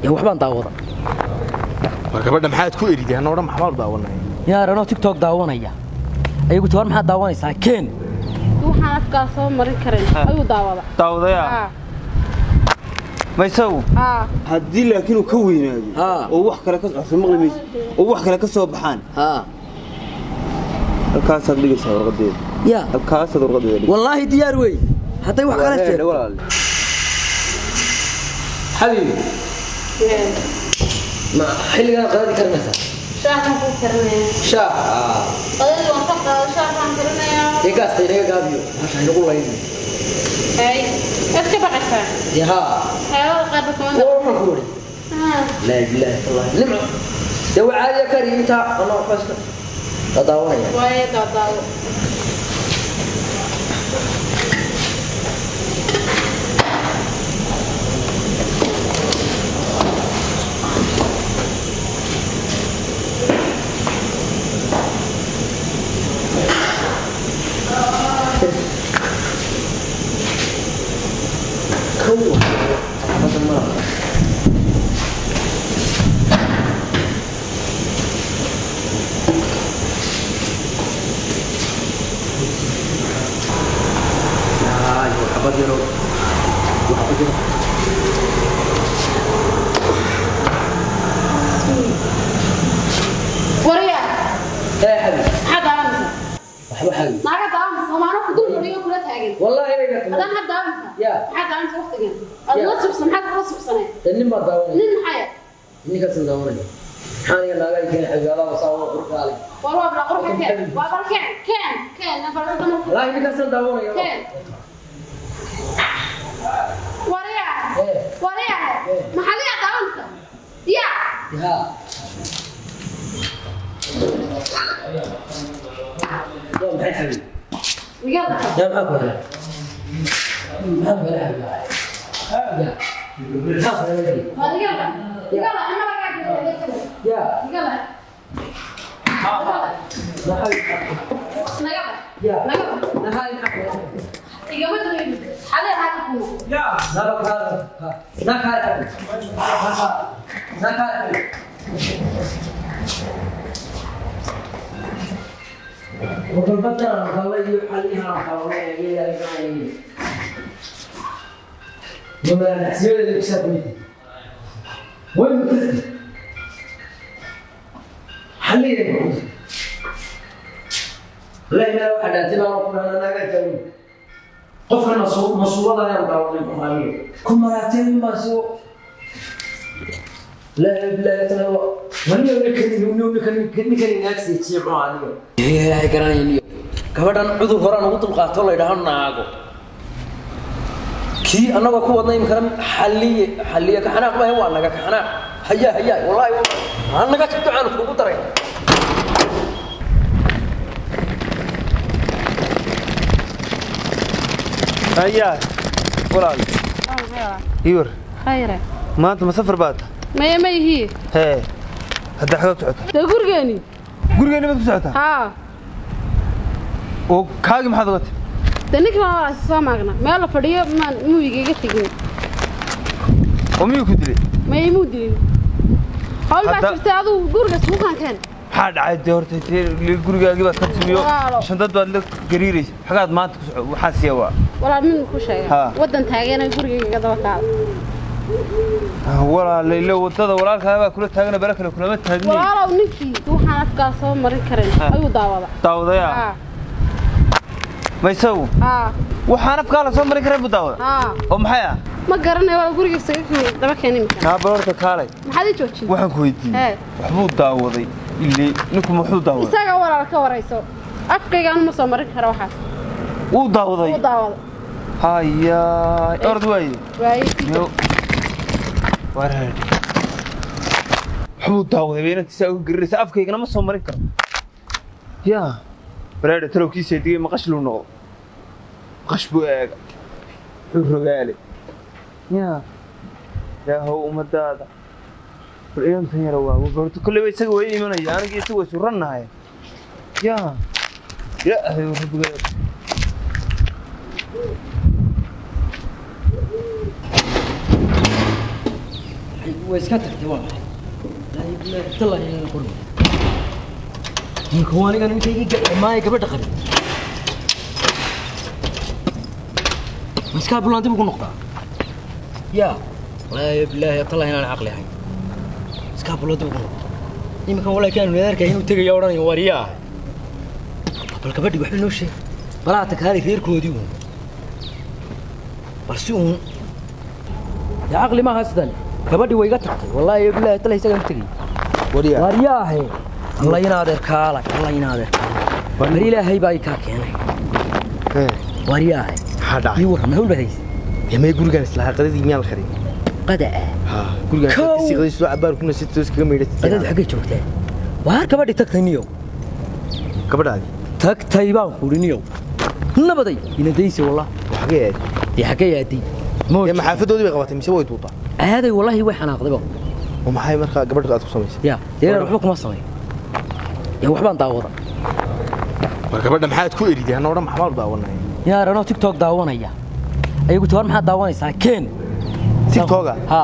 يا وحبان داوضة gabadha maxaad ku erideen oo dhan maxaa daawanay يا رانو تيك توك داوانيا أيوة قلت وين محد داواني ساكين waxaan afkaas soo marin karin ayuu daawdaya ma isagu hadii laakiin uu ka weynaado oo wax kale ka soo maqlimis oo wax kale ka soo baxaan halkaas aad dhigaysaa warqadeeda يا halkaas aad warqadeeda والله ديار وي حتى wax kale jeer حبيبي ما حلقة قادي كرنسة شاح نقول كرنيا شاح قادي وانفق شاح كرنيا يقاس تيجي قابيو عشان يقول لي هاي ايش كبقتها يا ها هاي قادي كمان والله مقولي لا إله إلا الله لمع يا عادي يا كريم تا أنا فاشل تداوي واي تداوي وريا يا حبيبي حد عامل وحبا حبيبي ما قد عامل وما أنا كنت أقول لك كلها تاجر والله إيه هذا حد عامل يا حد عامل وقت جن الوصف سمحت الوصف سنة تنم بداوني نين حياة إني كسر داوني حاليا لا جاي كان حبيبي الله وصاوه قرق علي والله بلا قرق كان وابر كان أنا برا تدمر لا إني كسر داوني كان وريا محلية داونسة يا يا محي حبيبي يلا يا معك ولا معك ولا حبيبي يا يلا يلا أنا ما قاعد يا يلا لا حبيبي يا لا هاي يقبضني حلال حالكم يا لا لا كارك لا كارك وكل فترة خوي حليها خوي يا جماعة يوم الأحسن اللي كسبني وين كنت حليها لا ما واحد أتبع ربنا أنا قلت قفنا مصوبة يا رب العالمين كل مرتين مسوق لا تلوى من يملك نفسي تشيع عليه هي كراني كبدان عذر هران ugu dulqaato la yiraahdo naago kii anaga ku wadnay imkan xalliye ka xanaaq baa waa naga ka xanaaq haya wallahi anaga tabto aan ugu daray هيا ولال يور خيره ما أنت مسافر بعد ما هي هي هذا حاجة تعطى تقولني قرقني ما تسعتها ها وكاغي ما حضرت تنيك ما سامعنا ما لا فديه ما مو يجي تجين وميو كدري ما يمودين هل ما شفت هذا قرقة سوق كان حاد عاد هورتي قرقاغي بس كتسميو عشان دد باد قريريس حاجات ما وحاسيه وا ولا من كل شيء ودن تاغينا قرقة قدوا قال ولا ليلة ودada walaalka baa kula taagna barakale kulama taagni walaalow ninkii waxaan afkaas soo marin karin ayuu daawada ma isagu waxaan afkaa la soo marin karin buu daawada oo maxay ah ma garanayo wala gurigiisa daba keenay ka barorta kaalay maxaad joojin waxaan ku weydiiyay waxbuu daawaday illee ninku muxuu daawaday isaga walaalka warayso afkaygaan ma soo marin karo waxaas uu daawaday haya ord way warhad حمود داوود بينك تساوي قريس أفكي أنا ما صوم مريكا يا برادة تلو كيس يدي ما قش له نو قش بوعك الرجالي يا هو مدادا اليوم ثاني روا وقلت كل بيت سوي إيه من أنا جيت سوي سرنا هاي يا هو الرجال واسكتك جواب لا يبلا طلع هنا نقول كواني كان يجي ما يقبل دخل مسكاب ولا انت بكون نقطه يا لا يبلا طلع هنا العقل هاي مسكاب ولا انت بكون نقطه يمكن ولا كان نذارك هنا تجي يوراني ورياه بل كبدي وحنا نوشي بلاتك هذه غير كوديون برسون يا عقلي ما هستل كبدي ويقطع والله يبلا طلع يسكن تجي ورياه الله ينادر كالك الله ينادر بري لا هي باي كاكينه ورياه هذا يور ما هو البهيس يا يقول جالس لها قدي ميال خري قدا ها قول جالس سيغدي سو عبار كنا ستوس كميدت قدا حقي joogtaa waar kabadhi tagtayniyo gabadhaadi tagtay baan quriniyo nabaday inadaysi wallah waxgeed xagee yaadi ma maxaafadoodii bay qabatay mise way tuutaa aaday wallahi way xanaaqday ba maxay markaa gabadha aad ku samaysay ya deerar wuxuu kuma sameeyay ya waxbaan daawada war gabadha maxaad ku eriday ana oran maxaad daawanay ya rano tiktok daawanaya ayagu toor maxaad daawanaysaa keen tiktok ha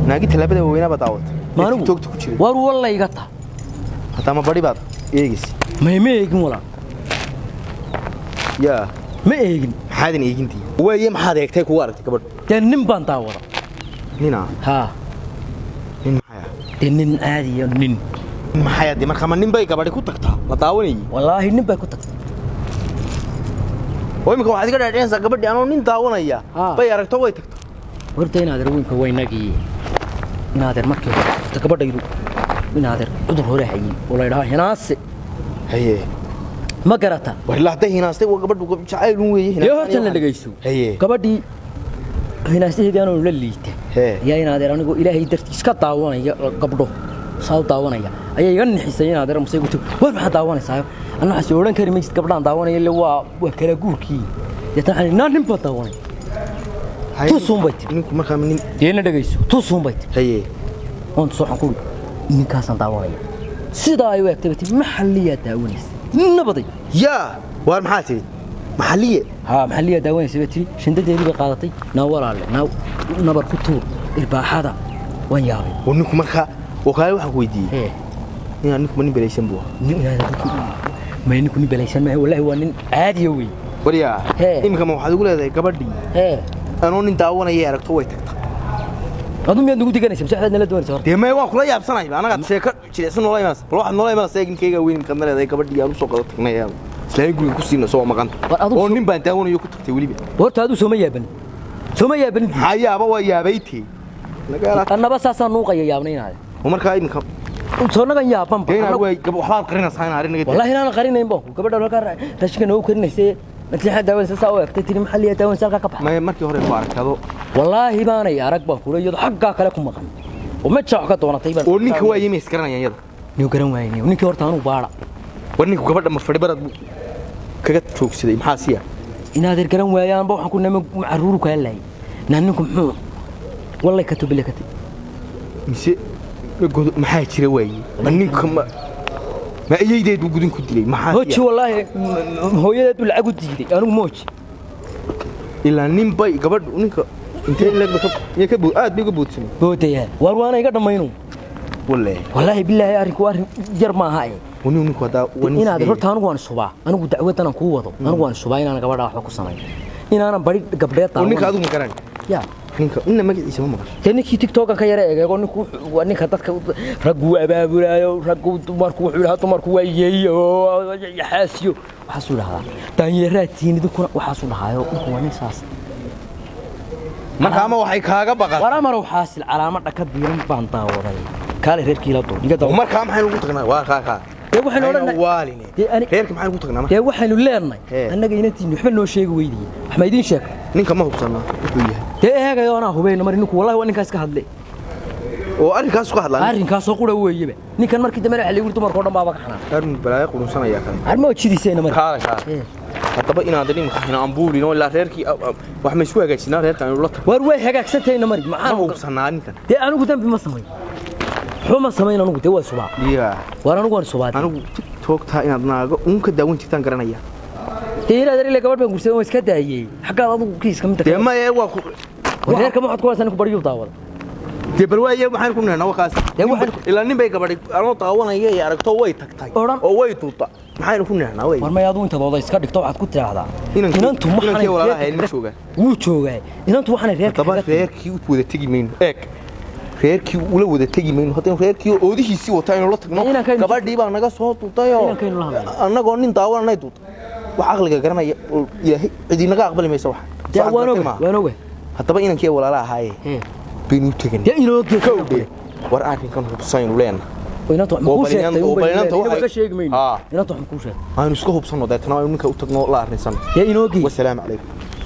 naagi talaabada weynaba daawad tiktok ku jiray war wallahi iga ta hata ma bari baad eegis ma eegin wala ya ma eegin maxaad eegintii weeye maxaad eegtay ku aragtay gabadh teen nin baan daawada nina ha nin maxay nin aadi iyo nin maxay aad markaa nin bay gabadhi ku tagtaa la daawanay wallahi nin bay ku tagtay oo imika waxaad iga dhaadheenaysaa gabadhi anoo nin daawanaya bay aragto way tagtaa horta inaad arwinka waynagii inaad markii hore gabadhaydu inaad cudur hore hayin oo la yiraahdo hinaase haye ma garata walla haday hinaastay waa gabadhu jacayl uu weeyay hinaastay horta la dhageyso haye gabadhii hinaasteedii anoo la liitay yaa inaad anigu ilaahay dartiis ka daawanaya gabdho soo daawanaya ayay iga nixisay inaad musay guto war maxaa daawanaysaa anna xasi oran kari ma gabdhaan daawanaya ilaa waa kala guurkii yataan nin ba daawanay tu sumbait ninku markaa nin deena dhageyso tu sumbait haye on soo xaqul ninkaas daawanaya sida ay u egtay maxalliya daawanaysa nabaday ya war maxaa tiri maxalliye ha maxalliya daawanaysa tiri shandadeedii bay qaadatay na walaale na nabar ku tuur irbaaxada waan yaabay ninku markaa وكاي واحد ويدي إيه أنا نكون بليسان بوا ما نكون بليسان ما والله هو نين عادي وي وريا إيه كم واحد يقول هذا كبردي أنا نين داونا يارك توي تكت أظن يا نقول تجاني سبسة هذا نلدون صار دي ما يوقف لا يابسنا أنا قاعد شيكر شيء سنو لا يمس بروح نو لا يمس ساكن كيجا وين كمل هذا كبردي يارو سوق تكنا يا سلاي يقول كوسينا سوا مكان أو نين بنت أو نيو كتكتي ولي بي ورت هذا سومية بن هيا بوا يا بيتي أنا بس أصلا نوقي يا بنين هذا ومركا إيه مكان وصورنا كان يا بام أنا هو قبل حال قرينا صحيح عارين والله أنا قرينا يبغى قبل ده كار تشكي نو كرنا سي مثل حد داول سساوي تتري محلية داول سالك كبح ما مركي هوري بارك هذا والله ما أنا يا ركبة كوري يد حقك لكم مكان وما تشاهك تونا طيبا ونيك هو يميس كرنا يا يد نيو كرنا ويني ونيك ورتانو بارا ونيك قبل ما فرد برد كجت شوك سيدي محاسية إن هذا الكلام ويان بوح كنا معرورك هلا نانكم حمو والله كتب لي كتب مشي maxaa jira way ninka ma ayeedeed u gudin ku dilay maxaa hooji wallahi hooyadeed lacag u diiday anigu mooji ilaa nin bay gabadh ninka intee leeg ka buu aad biga buudsan boodaya war waana iga dhamayno wallahi billahi arinku arin jar ma aha ninku hada inaad horta anigu waan subaa anigu dacwadan ku wado anigu waan subaa inaan gabadha wax ku sameeyo inaan bari gabdheed taa ninka adigu ma garan ya ninka inna magaciisa ma maqasho tani tiktok ka yara eego ninku waa ninka dadka raggu abaabulayo raggu dumarku wuxuu lahaa dumarku waa yeeyo yaxaasiyo waxa soo lahaa tanyaraatiinid kuna waxa soo lahaayo waa nin saas marka ma waxay kaaga baqan wara maro xaasil calaamad ka diiran baan daawaday kale reerkii la doon diga marka maxay ugu tagnaa waa ka waxaan oranay waaline reerka maxay ugu tagnaa marka waxaanu leenahay annaga inantiin waxba noo sheegi weydii waxma idin sheeg ninka ma hubsana wuxuu yahay eegayo ana hubeyno mar ninku wallahi waa ninkaas ka hadlay oo arrinkaas ka hadlaa arrinkaas oo qura weeyaba ninkan markii dambe xilli uu dumarka dhan baaba ka xanaan arrin balaayo qulunsanaya kan armo jidiisayna mar kaala hadaba inaad dhim ka xina ambuulino ilaa reerkii wax ma isku hagaajinaa reerka inuu la tago war way hagaagsantaayna mar maxaan hubsanaa ninkan anigu dambi ma sameey xuma sameeyna anigu waa subaa war anigu waan subaa anigu toogtaa inaad naago uun ka daawan jirtaan garanaya تيرا دري لك قبل بنقول سوي مسكتة هي حكى هذا كيس كم تكلم ما هو وغير كم واحد كويس أنا كبريو طاول bal waaye waxaan ku neenaa waqaas ilaa nin bay gabadhay anoo taawanaya ay aragto way tagtay oo way tuuta maxaan ku neenaa way war ma yaadu inta dooda iska dhigto waxaad ku tiraahdaa inantu maxay walaalahay ma joogaa wuu joogaa inantu waxaan reerkii u wada tagi mayno eeg reerkii ula wada tagi mayno hadii reerkii oodihiisii wata inuu la tagno gabadhii baa naga soo tuutayo annagoo nin daawanay tuuta wax aqliga garanaya ilaahay cidi naga aqbali mayso wax waanoga hadaba inankii walaalahay بينو تجن يا إنه كودي ورأني كان بصين ولين ويناتو حكوشة وبيناتو ولا شيء جميل يناتو حكوشة هاي نسكوه بصنو ده تناوي منك وتقنو لا رنسان يا إنوجي والسلام عليكم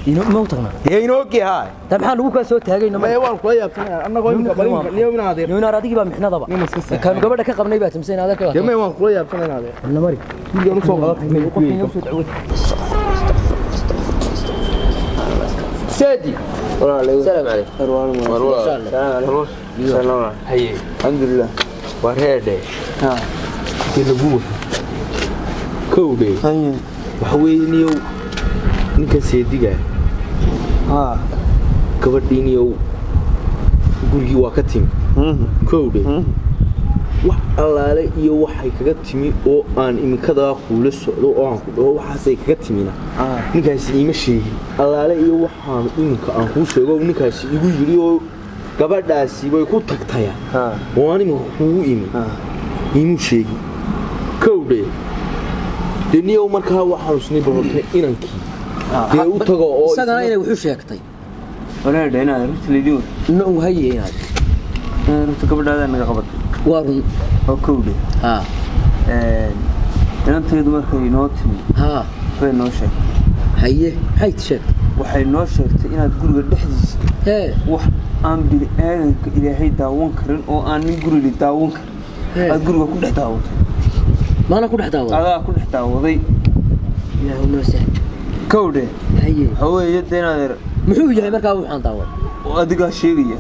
إنو ما وتقنا يا إنوجي هاي طب حال وكا سوت هاي إنما يوان كويس أنا قايم قبلين اليوم نادر يوم نادر بقى محنا طبعا كان قبل ده قبل نبي تمسين هذا كذا يوم يوان كويس أنا نادر ولا مري يوم سوق غلط سادي السلام عليكم سلام هي الحمد لله وهذا ها يلبوه كودي وحوينيو ninka seediga gabadhiiniyow gurigii waa ka timi kowde wax allaale iyo waxay kaga timi oo aan iminkada kuula socdo oo aan ku dhaho waxaasay kaga timina ninkaasi iima sheegin allaale iyo waxaan iminka aan kuu sheego ninkaasi igu yiri oo gabadhaasi way ku tagtaya oo aan iminka kuu imi iimu sheegin kowde deniyow markaa waxaan usnay babatay inankii dee u tago oo isagana inay wuxuu sheegtay walaal dheena rusleeyo inuu hayay runta gabadhaada naga qabatay warun oo kowde inanteedu markay noo timi way noo sheegtay haye maxay sheegtay waxay noo sheegtay inaad guriga dhexdiisa wax aan bil aadanka ilaahay daawan karin oo aan nin guriga daawan karin aad guriga ku dhex daawatay maana ku dhex daawaday adaa ku dhex daawaday ilaahu noo sahal كودي هي هو يدينا محو yahay markaa waxaan daawad oo adiga sheegaya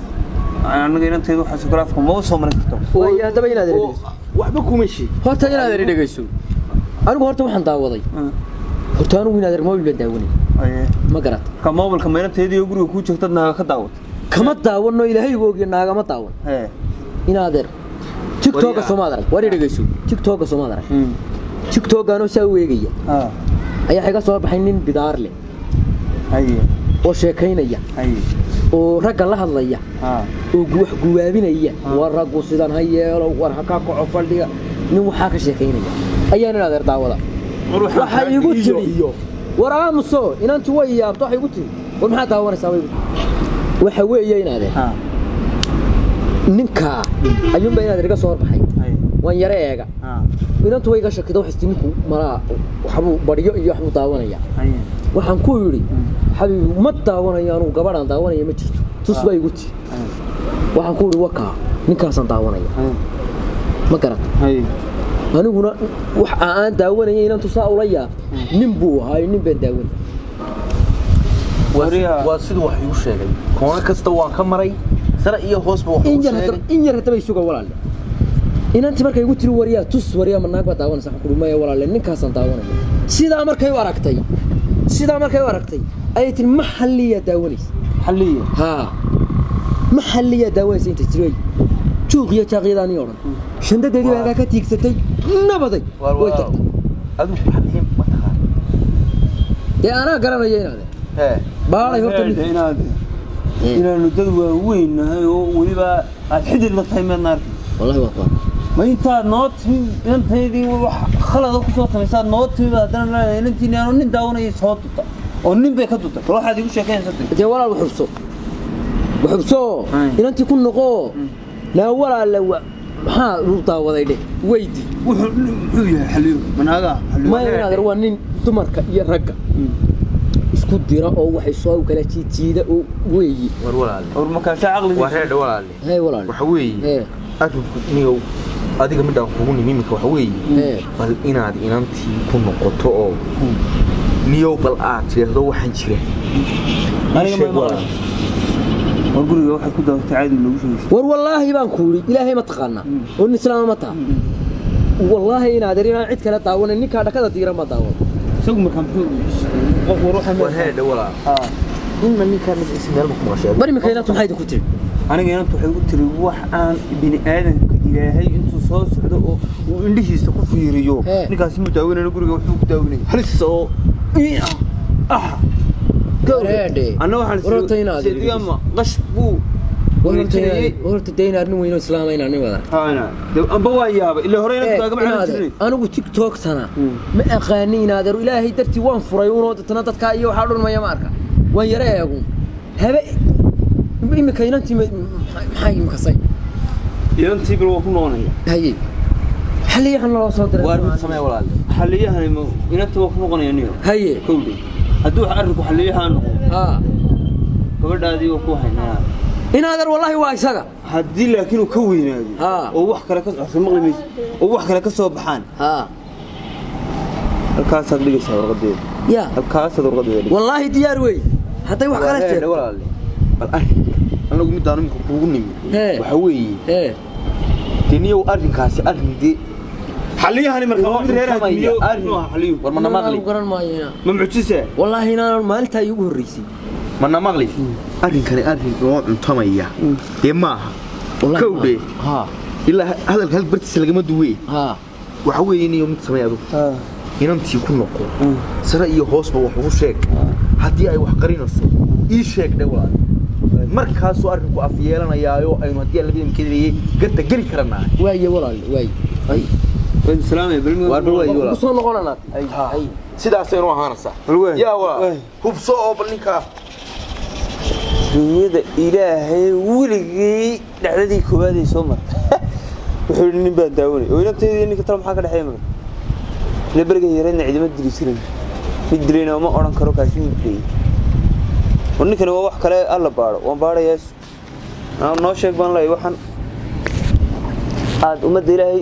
anaga inanteedu waxa sukaraafka ma soo marin karto way hadaba inaad dhigayso waxba kuma sheeg horta inaad dhigayso anigu horta waxaan daawaday horta anigu inaad moobil baan daawanay ma garat ka moobilka meeranteedu iyo guriga ku joogtad naaga ka daawad kama daawano ilaahay googiyo naaga ma daawan inaad TikTok Soomaaliya war dhigayso TikTok Soomaaliya TikTok aanu saa weegaya ayaa xiga soo baxay nin bidaar leh oo sheekaynaya oo ragga la hadlaya oo wax guwaabinaya war raggu sidan hayeelo war haka kaco faldhiga nin waxa ka sheekaynaya ayaan inaad daawada waxa igu tiri war aamuso inantu way yaabto waxa igu tiri war maxaa daawanaysaa waxa weeye inaad ninka ayuun baa inaad riga soo baxay waan yare eega inantu way ga shakido wax istinku mara waxbu bariyo iyo waxbu daawanaya waxaan ku yiri xabiib ma daawanaya anu gabadhan daawanaya ma jirto tus bay igu tii waxaan ku yiri waka ninkaasan daawanaya ma garat aniguna wax aan daawanaya inantu saa ula yaab nin buu ahay nin baan daawan waa sidoo wax igu sheegay koona kasta waan ka maray sara iyo hoos buu in yar hadaba isuga walaal inanti markay igu tiri wariyaa tus wariyaa manaag ba daawanaysa xukuma walaal ninkaasan daawanaya sida markay u aragtay ay tii maxalliya daawanaysa maxalliya daawanaysa inta jiray juuqiya jaaqiyadani oran shandadeedii baa ka tiigsatay nabaday way tagtay adu maxalliya ma tahay ana garanaya inaad baalay horta inaanu dad waaweynahay oo waliba aad xidid la tahay meednaar wallahi waa ما أنت نوت أنت هذي خلاص كسوة مثلا نوت هذا أنت نيانو نداونا يصوت أو نبي كتوت روح هذه وش كان ستة جوال وحبسو إن أنت كن نقو لا ولا لو ها روطا ولا يدي ويدي حلو من هذا ما هذا هو نين تمرك يرجع isku dira oo waxay soo kala jiida oo weeyi war walaal war ma ka shaqli wareed walaal hay walaal waxa weeyi adku niyow adiga midaan kugu nimimka waxa weeyi bal inaad inantii ku noqoto oo niyow bal aad jeedo waxaan jira aniga ma war guriga waxa ku daawtay caadi lagu sheegay war wallahi baan ku yiri ilaahay ma taqaana oo islaam ma taa wallahi inaad arina cid kala daawan ninka dhakada diiran ma daawan isagu markaan وروح وهذا ولا إن مني كان اسمه المقمشة بري مكينات محيد كتير aniga inantu waxay ugu tiri wax aan bini aadanka ilaahay intuu soo socdo oo uu indhihiisa ku fiiriyo ninkaasi mu daawanayna guriga wuxuu ku daawanay halis oo gawreede anna waxaan sidiyama qashbu horta deyn arrin weyn oo islaamayna nin wada haana amba waa yaaba ilaa hore inad kaaga macaan jiray anigu TikTok sana ma aqaani inaad ilaahay dartii waan furay oo dadka iyo waxa dhulmaya ma arka waan yareeyagu habe imika inantii maxay makasay inantii bil waa ku noqonaya haye xaliyahan loo soo diray waar mid samee walaal xaliyahan inantii waa ku noqonaya niyo haye kowdii hadduu arrinku xaliyahan noqdo gabadhaadii waa ku haynaa inaadar wallahi waa isaga haddii laakiin uu ka weynaado oo wax kale ka soo maqlimis oo wax kale ka soo baxaan halkaas aad dhigaysaa warqadeeda ya halkaas aad warqadeeda wallahi diyaar wey haday wax kale jeedo walaal bal anagu mid aan imka kuugu nimi waxa weeye tiniyo arrinkaasi arrintii xaliyahani markaa mid reerayo arrin xaliyo war mana maqli garan maayo ma mucjise wallahi inaan maalinta igu horeysay mana maqli arrinkani arrin oo cuntamaya ee maaha kowde ilaa hadalka hal bartiisa lagama duwee waxa weeye inuu mid sameeyado inantii ku noqo sare iyo hoosba wax ugu sheeg haddii ay wax qarinayso ii sheeg dhawaa markaasoo arrinku af yeelanayaayo aynu haddii aan labada imkeedayay gadda geli karanaa waaye walaal waay salaamay ku soo noqonana sidaas aynu ahaanaysaa yaa walaal hubso oo bal ninka dunyada ilaahay weligii dhacdadii koowaad ay soo martay wuxuu yidhi nin baan daawanay oo inanteedii ninka talo maxaa ka dhexeeya marka ila beriga yareedna cidima diliisiran mid dilayna ma odhan karo kaasi mid dilay oo ninkani waa wax kale alla baadho waan baadhayaas noo sheeg baan leeyahay waxaan aad ummadda ilaahay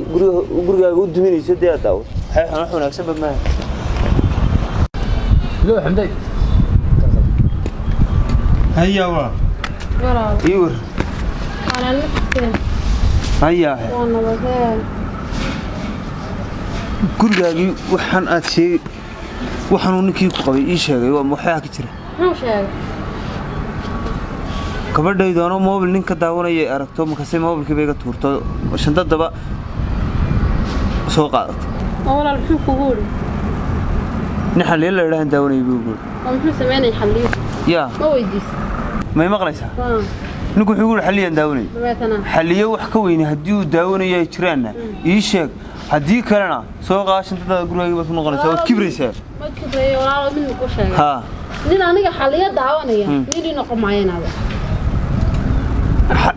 gurigaaga u duminayso dee aad daawo wax wanaagsanba maaha loo xamday هيا وا ايور انا نفسي هيا وانا بغير gurigaagi waxaan aad sheeg waxaan uu ninkii ku qabay ii sheegay waa maxaa ka jira muxuu sheegay gabadhaydoona moobil ninka daawanayay aragto markaasay moobilkii bay ga tuurto shandadaba soo qaadato walaal muxuu kugu yiri nin xalliye la yiraahdo daawanayay buu yiri muxuu sameeyay xalliye يا ما ويديس ما يمقليسا نكو يقول حليا داوني حليا wax ka weyn hadii uu daawanayay jiraan ii sheeg hadii kalena soo qaashintada gurigaaga baad ku noqonaysaa oo kibraysaa ma kibrayo walaal min ku sheegay ha nin aniga xalliya daawanaya nin noqon maayanaada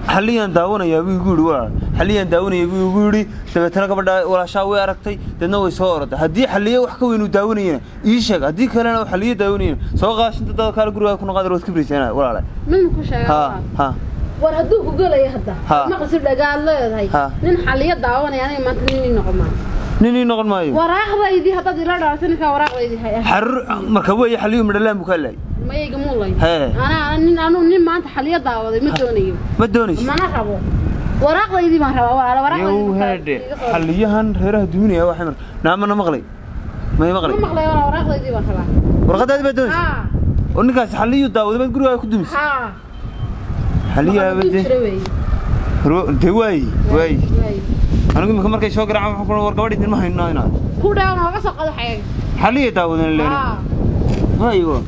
حاليا داونا يا بي يقول ولا حاليا داونا يا بي يقول تبتنا قبل ولا شاوي أركتي دنا ويصورت هدي حاليا وحكوا إنه داونينا إيشك هدي كلنا وحاليا داونينا سواء قاش أنت ده كار جروه يكون قادر وتكبر سنة ولا لا من كل شيء ها ورهدوه قال يهدا ما قصير قال له هاي نين حاليا داونا يعني ما تنيني نقمة نيني نقل مايو وراء رأيدي هذا دلنا رأسنا كوراء رأيدي هاي حر مركبية حاليا من اللام بكلي ما يجمع الله أنا نين ما أنت حاليا داونا مدوني مدونيش ما نخبو وراء رأيدي ما نخبو ولا وراء يو هذا حاليا هره دنيا يا واحد نعم أنا مغلي ما يمغلي ما مغلي ولا وراء رأيدي ما نخبو ورقة هذا بدونيش ونكاس حاليا داونا ما تقولوا كدومش حاليا بدي واي أنا قلت مركز شو قرأ عم حكون ورقة ما هي ناينا كودا أنا ما قصق هذا حاجة حاليا داونا اللي أيوة